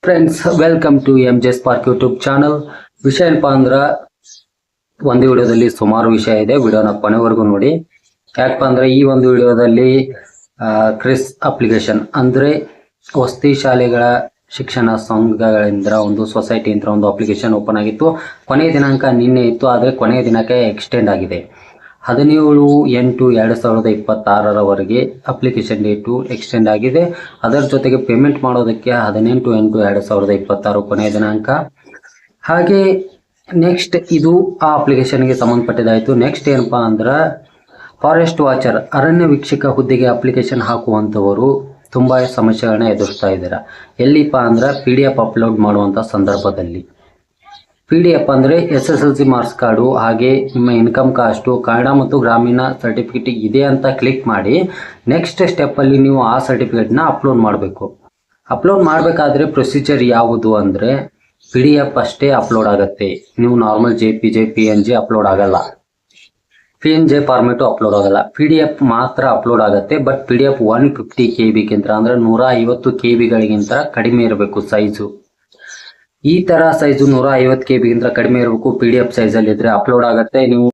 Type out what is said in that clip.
Friends, welcome to MJ Spark YouTube channel. ವಿಷಯ ಏನಪ್ಪಾ ಅಂದ್ರ, ಒಂದು ವಿಡಿಯೋದಲ್ಲಿ ಸುಮಾರು ವಿಷಯ ಇದೆ. ವಿಡಿಯೋನ ಕೊನೆವರೆಗೂ ನೋಡಿ. ಯಾಕಪ್ಪ ಅಂದ್ರೆ ಈ ಒಂದು ವಿಡಿಯೋದಲ್ಲಿ ಕ್ರಿಸ್ ಅಪ್ಲಿಕೇಶನ್ ಅಂದ್ರೆ ವಸತಿ ಶಾಲೆಗಳ ಶಿಕ್ಷಣ ಸಂಘಗಳಿಂದ ಒಂದು ಸೊಸೈಟಿ ಅಂತ ಒಂದು ಅಪ್ಲಿಕೇಶನ್ ಓಪನ್ ಆಗಿತ್ತು. ಕೊನೆಯ ದಿನಾಂಕ ನಿನ್ನೆ ಇತ್ತು, ಆದರೆ ಕೊನೆಯ ದಿನಕ್ಕೆ ಎಕ್ಸ್ಟೆಂಡ್ ಆಗಿದೆ. 17/8/2026 ಅಪ್ಲಿಕೇಶನ್ ಡೇಟು ಎಕ್ಸ್ಟೆಂಡ್ ಆಗಿದೆ. ಅದರ ಜೊತೆಗೆ ಪೇಮೆಂಟ್ ಮಾಡೋದಕ್ಕೆ 18/8/2026 ಕೊನೆಯ ದಿನಾಂಕ. ಹಾಗೆ ನೆಕ್ಸ್ಟ್ ಇದು ಆ ಅಪ್ಲಿಕೇಶನ್ಗೆ ಸಂಬಂಧಪಟ್ಟಿದ್ದಾಯಿತು. ನೆಕ್ಸ್ಟ್ ಏನಪ್ಪಾ ಅಂದ್ರೆ, ಫಾರೆಸ್ಟ್ ವಾಚರ್ ಅರಣ್ಯ ವೀಕ್ಷಕ ಹುದ್ದೆಗೆ ಅಪ್ಲಿಕೇಶನ್ ಹಾಕುವಂಥವರು ತುಂಬ ಸಮಸ್ಯೆಗಳನ್ನ ಎದುರಿಸ್ತಾ ಇದ್ದೀರಾ. ಎಲ್ಲಿಪ್ಪ ಅಂದ್ರೆ PDF ಅಪ್ಲೋಡ್ ಮಾಡುವಂಥ ಸಂದರ್ಭದಲ್ಲಿ PDF ಅಂದರೆ SSLC ಮಾರ್ಕ್ಸ್ ಕಾರ್ಡು, ಹಾಗೆ ನಿಮ್ಮ ಇನ್ಕಮ್ ಕಾಸ್ಟು, ಕನ್ನಡ ಮತ್ತು ಗ್ರಾಮೀಣ ಸರ್ಟಿಫಿಕೇಟ್ ಇದೆ ಅಂತ ಕ್ಲಿಕ್ ಮಾಡಿ ನೆಕ್ಸ್ಟ್ ಸ್ಟೆಪ್ಪಲ್ಲಿ ನೀವು ಆ ಸರ್ಟಿಫಿಕೇಟ್ನ ಅಪ್ಲೋಡ್ ಮಾಡಬೇಕು. ಅಪ್ಲೋಡ್ ಮಾಡಬೇಕಾದ್ರೆ ಪ್ರೊಸೀಜರ್ ಯಾವುದು ಅಂದರೆ PDF ಅಷ್ಟೇ ಅಪ್ಲೋಡ್ ಆಗುತ್ತೆ. ನೀವು ನಾರ್ಮಲ್ JPG PNG ಅಪ್ಲೋಡ್ ಆಗಲ್ಲ. PNG ಫಾರ್ಮೆಟು ಅಪ್ಲೋಡ್ ಆಗಲ್ಲ. PDF ಮಾತ್ರ ಅಪ್ಲೋಡ್ ಆಗುತ್ತೆ. ಬಟ್ PDF 150 KB ಅಂದರೆ 150 KB ಕಡಿಮೆ ಇರಬೇಕು ಸೈಜು. ಈ ತರ ಸೈಜು 150 KB ಕಡಿಮೆ ಇರಬೇಕು. PDF ಸೈಜಲ್ಲಿ ಇದ್ರೆ ಅಪ್ಲೋಡ್ ಆಗುತ್ತೆ. ನೀವು